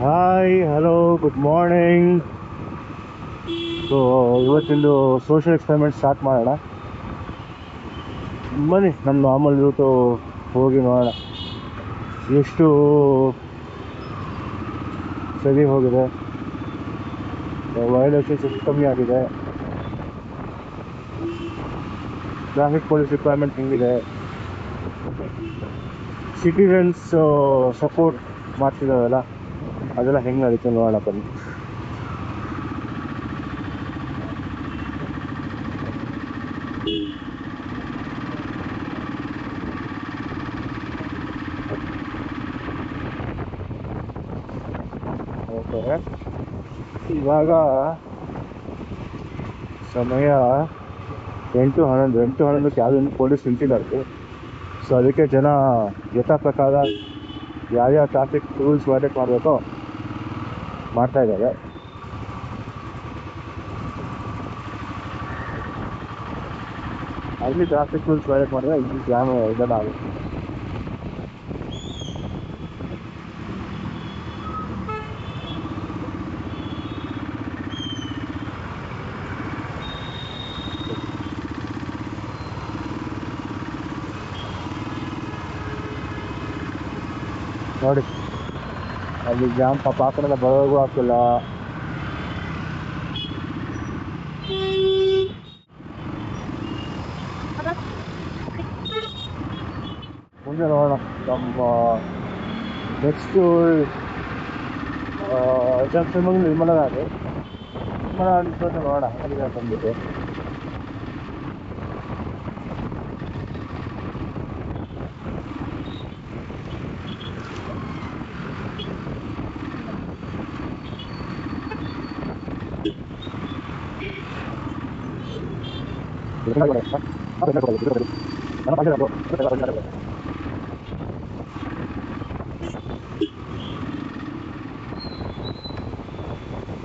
Hi hello good morning. So ಇವತ್ತಿಂದು social experiment start ಮಾಡೋಣ. ಬನ್ನಿ ನಮ್ಮ ನಾರ್ಮಲ್ ರೂಟು ಹೋಗಿ ನೋಡೋಣ ಎಷ್ಟು ಸರಿ ಹೋಗಿದೆ, ವೈಲೇಷನ್ಸ್ ಎಷ್ಟು ಕಮ್ಮಿ ಆಗಿದೆ, ಟ್ರಾಫಿಕ್ ಪೊಲೀಸ್ ರಿಕ್ವೈರ್ಮೆಂಟ್ ಹೆಂಗಿದೆ, ಸಿಟಿಸನ್ಸ್ ಸಪೋರ್ಟ್ ಮಾಡ್ತಿದ್ದಾವಲ್ಲ ಅದೆಲ್ಲ ಹೆಂಗೆ ನಡೀತು ನೋಡೋಣ ಬನ್ನಿ. ಓಕೆ, ಇವಾಗ ಸಮಯ 8:11 ಯಾವುದನ್ನು ಪೊಲೀಸ್ ನಿಂತಿದ್ದಾರೆ. ಸೊ ಅದಕ್ಕೆ ಜನ ಯಥಾ ಪ್ರಕಾರ ಯಾವ್ಯಾವ ಟ್ರಾಫಿಕ್ ರೂಲ್ಸ್ ವೈಲೇಟ್ ಮಾಡಬೇಕೋ ಮಾಡ್ತಾ ಇದ್ದಾರೆ. ಅಲ್ಲಿ ಟ್ರಾಫಿಕ್ ರೂಲ್ಸ್ ವೈಲೇಟ್ ಮಾಡಿದ್ರೆ ಇಲ್ಲಿ ಜಾಮ್ ಇದೆಲ್ಲ ಆಗುತ್ತೆ. ನೋಡಿ ಅಲ್ಲಿ ಜಾಮ್ ಪಾಪ ಆ ಕಡೆಲ್ಲ ಬರೋಗೂ ಆಗ್ತಿಲ್ಲ. ಮುಂದೆ ನೋಡೋಣ ನಮ್ಮ ನೆಕ್ಸ್ಟು ಜಂಕ್ಷನ್ ಬಂದು ನಿರ್ಮಲನಾಡು ನೋಡೋಣ ಅಲ್ಲಿಗೆ ಬಂದ್ಬಿಟ್ಟು.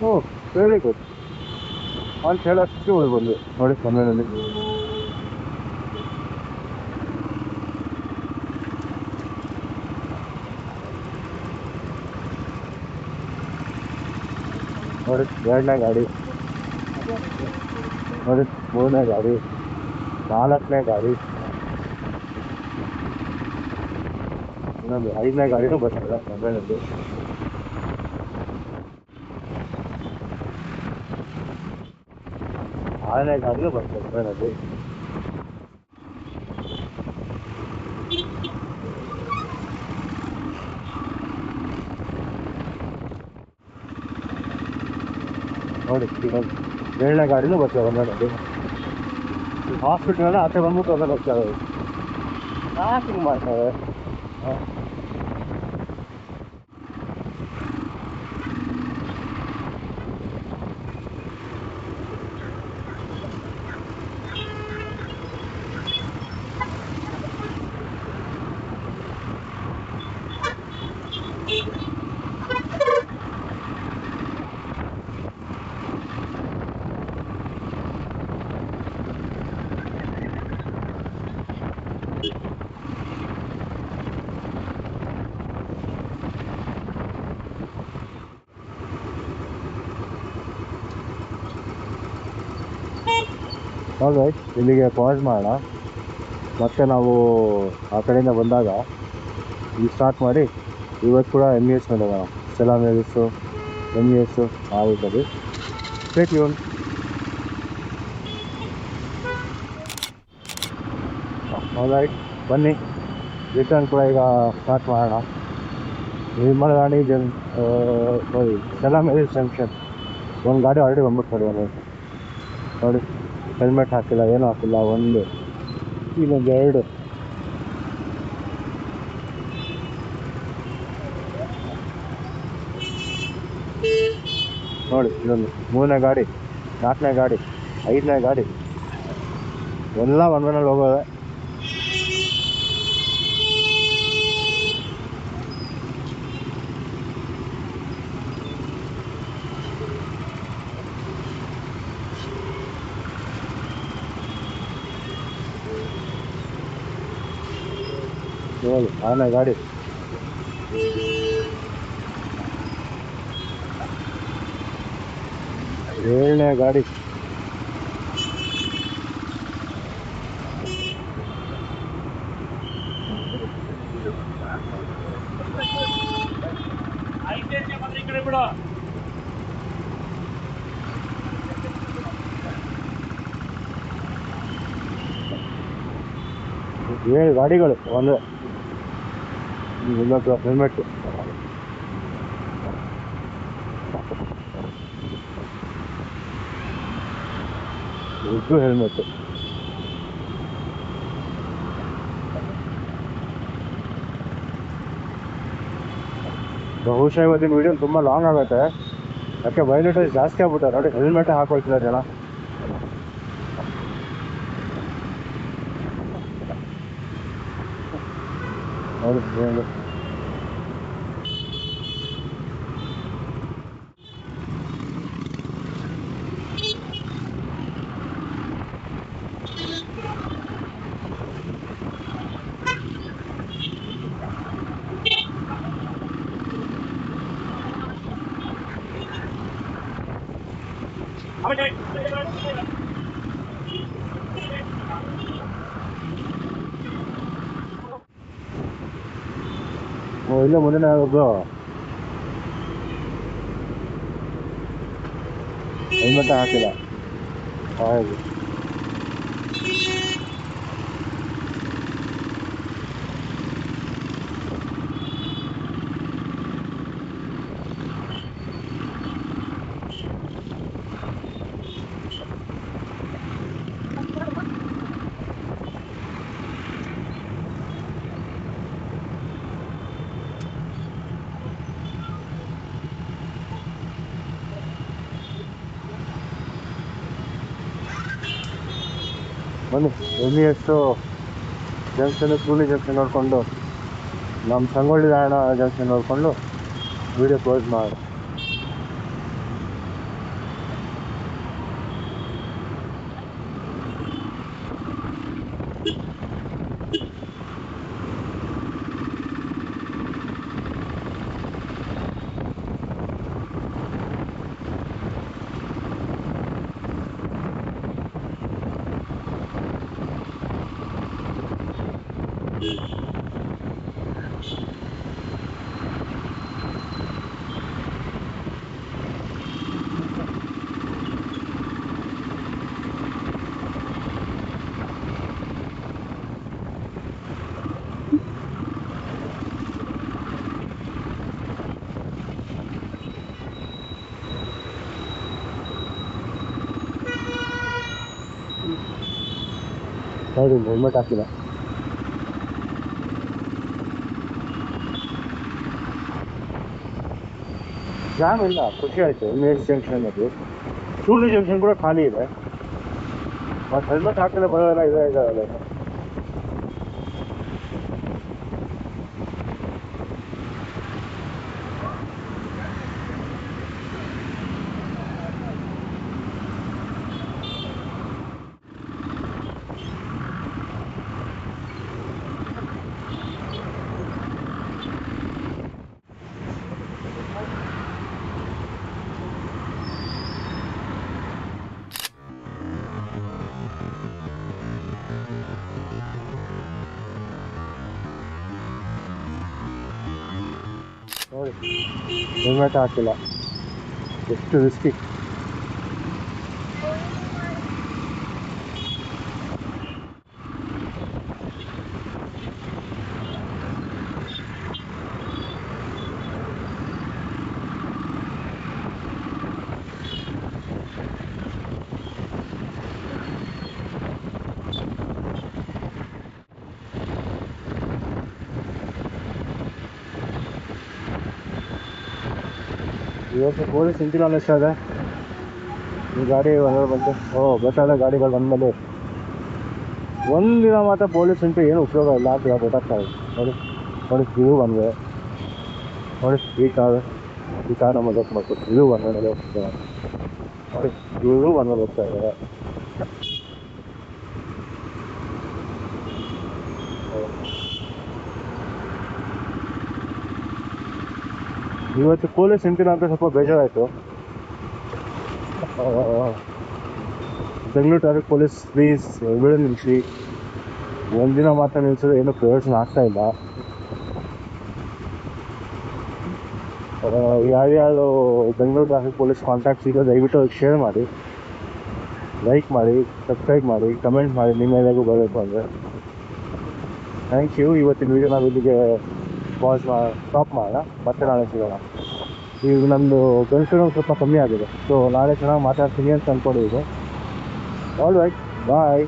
ಓ ವೆರಿ ಗುಡ್ ಅಂತ ಹೇಳೋಷ್ಟು ಬಂದು ನೋಡಿ ಸಮಯದಲ್ಲಿ. ನೋಡಿ ಎರಡನೇ ಗಾಡಿ, ನೋಡಿ ಮೂರನೇ ಗಾಡಿ, ನಾಲ್ಕನೇ ಗಾಡಿ, ಇನ್ನೊಂದು 5ನೇ ಗಾಡಿನೂ ಬರ್ತದೆ ಮೊಬೈಲಲ್ಲಿ. ಆರನೇ ಗಾಡಿನೂ ಬರ್ತದೆ ಮೊಬೈಲಲ್ಲಿ. ನೋಡಿ ಈಗ 7ನೇ ಗಾಡಿನೂ ಬರ್ತದೆ ಮೊಬೈಲಲ್ಲಿ. ಹಾಸ್ಪಿಟಲ್ ಆಚೆ ಬಂದ್ಬಿಟ್ಟು ಹೋಗೋದು ಹೋಗ್ತಾರೆ. ಯಾಕೆ ಹಿಂಗೆ ಮಾಡ್ತಾರೆ? ಆಲ್ರೈಟ್, ಇಲ್ಲಿಗೆ ಪಾಸ್ ಮಾಡೋಣ. ಮತ್ತೆ ನಾವು ಆ ಕಡೆಯಿಂದ ಬಂದಾಗ ಇಲ್ಲಿ ಸ್ಟಾರ್ಟ್ ಮಾಡಿ ಇವತ್ತು ಕೂಡ MES ಮೇಲೆ ಹೋಗೋಣ. ಸಲಾಮ್ MES ಆಗುತ್ತದೆ. Stay tune. ಆಲ್ರೈಟ್, ಬನ್ನಿ ರಿಟರ್ನ್ ಕೂಡ ಈಗ ಸ್ಟಾರ್ಟ್ ಮಾಡೋಣ. ನಿರ್ಮಲವಾಣಿ ಸಾರಿ ಸಲಾಮ್ ಜಂಕ್ಷನ್ ಒಂದು ಗಾಡಿ ಆಲ್ರೆಡಿ ಬಂದ್ಬಿಟ್ಟು ನೋಡಿ ಹೆಲ್ಮೆಟ್ ಹಾಕಿಲ್ಲ, ಏನೂ ಹಾಕಿಲ್ಲ. ಒಂದು ಇನ್ನೊಂದು ಎರಡು ನೋಡಿ, ಇದೊಂದು 3ನೇ ಗಾಡಿ, 4ನೇ ಗಾಡಿ, 5ನೇ ಗಾಡಿ ಎಲ್ಲ ಒಂದ್ಮೇಲೆ ಹೋಗೋದೆ. ನೋಡಿ 6ನೇ ಗಾಡಿ, 7ನೇ ಗಾಡಿ. ಏಳು ಗಾಡಿಗಳು ಒಂದು ಹೆಲ್ಮೆಟ್. ಇದ್ದು ಹೆಲ್ಮೆಟ್. ಬಹುಶಃ ಇವತ್ತಿನ ವಿಡಿಯೋ ತುಂಬ ಲಾಂಗ್ ಆಗುತ್ತೆ, ಯಾಕೆ ವೈಲೇಟೇಜ್ ಜಾಸ್ತಿ ಆಗ್ಬಿಟ್ಟಾರೆ ನೋಡಿ. ಹೆಲ್ಮೆಟ್ ಹಾಕೊಳ್ತಿದ್ದಾರೆ ಜನ. ನೋಡಿ ಇಲ್ಲೇ ಮುಂದೆ ಒಬ್ಬರು ಹೆಲ್ಮೆಟ್ ಹಾಕಿಲ್ಲ. ಹೌದು, ಬನ್ನಿ MES ಜಂಕ್ಷನ್, ಕೂಲಿ ಜಂಕ್ಷನ್ ನೋಡಿಕೊಂಡು ನಮ್ಮ ಸಂಗೊಳ್ಳಿ ರಾಯಣ್ಣ ಜಂಕ್ಷನ್ ನೋಡಿಕೊಂಡು ವಿಡಿಯೋ ಕ್ಲೋಸ್ ಮಾಡಿ. ನೋಡಿ ಹೆಲ್ಮೆಟ್ ಹಾಕಿಲ್ಲ. ಜಾಮ್ ಇಲ್ಲ, ಖುಷಿ ಆಯಿತು. MES ಜಂಕ್ಷನ್ ಅದು, ಕೂಲಿ ಜಂಕ್ಷನ್ ಕೂಡ ಖಾಲಿ ಇದೆ. ಮತ್ತು ಹೆಲ್ಮೆಟ್ ಹಾಕಿದ್ರೆ ಬರೋಲ್ಲ, ಇದೆ. ನೋಡಿ ಹೆಲ್ಮೆಟ್ ಹಾಕಿಲ್ಲ, ಎಷ್ಟು ರಿಸ್ಕಿ. ಇವತ್ತು ಪೊಲೀಸ್ ನಿಂತಿಲ್ಲ ಅನ್ನಿಸ್ತದೆ. ಈ ಗಾಡಿ ಬಂದು ಗೊತ್ತಾದ ಗಾಡಿಗಳು ಬಂದಮೇಲೆ ಒಂದಿನ ಮಾತ್ರ ಪೊಲೀಸ್ ನಿಂತು ಏನು ಉಪಯೋಗ ಇಲ್ಲ ಅಂತ ಗೊತ್ತಾಗ್ತಾ ಇದೆ. ನೋಡಿ ಇದು ಬಂದರೆ ನೋಡಿ ಈ ಕಾರ್ ನಮ್ಮ ಗೊತ್ತು ಮಾಡ್ಕೊಟ್ಟು ಇದು ಬಂದ್ಮೇಲೆ ಹೋಗ್ತದೆ. ನೋಡಿ ಇವರು ಬಂದ್ಮೇಲೆ ಹೋಗ್ತಾ ಇದ್ದಾರೆ. ಇವತ್ತು ಪೊಲೀಸ್ ನಿಂತಿಲ್ಲ ಅಂತ ಸ್ವಲ್ಪ ಬೇಜಾರಾಯಿತು. ಬೆಂಗಳೂರು ಟ್ರಾಫಿಕ್ ಪೊಲೀಸ್ ಪ್ಲೀಸ್ ಎಲ್ಬಿಡು ನಿಲ್ಲಿಸಿ. ಒಂದಿನ ಮಾತ್ರ ನಿಲ್ಸಿದ್ರೆ ಏನೂ ಪ್ರಯೋಜನ ಆಗ್ತಾ ಇಲ್ಲ. ಯಾರ್ಯಾರು ಬೆಂಗಳೂರು ಟ್ರಾಫಿಕ್ ಪೊಲೀಸ್ ಕಾಂಟ್ಯಾಕ್ಟ್ಸ್ ಈಗ ದಯವಿಟ್ಟು ಶೇರ್ ಮಾಡಿ, ಲೈಕ್ ಮಾಡಿ, ಸಬ್ಸ್ಕ್ರೈಬ್ ಮಾಡಿ, ಕಮೆಂಟ್ ಮಾಡಿ ನಿಮ್ಮ ಎಲ್ಲರಿಗೂ ಬರಬೇಕು ಅಂದರೆ. Thank you. ಇವತ್ತಿನ ವೀಡಿಯೋ ನಾವು ಇಲ್ಲಿಗೆ ಸ್ಟಾಪ್ ಮಾಡೋಣ. ಮತ್ತೆ ನಾಳೆ ಸಿಗೋಣ. ಈಗ ನಮ್ಮದು ಕಾನ್ಫಿಡೆನ್ಸ್ ಸ್ವಲ್ಪ ಕಮ್ಮಿ ಆಗಿದೆ, ಸೊ ನಾಳೆ ಚೆನ್ನಾಗಿ ಮಾತಾಡ್ತೀನಿ ಅಂತ ಅಂದ್ಕೊಂಡಿದ್ದೆ. ಆಲ್ ರೈಟ್, ಬಾಯ್.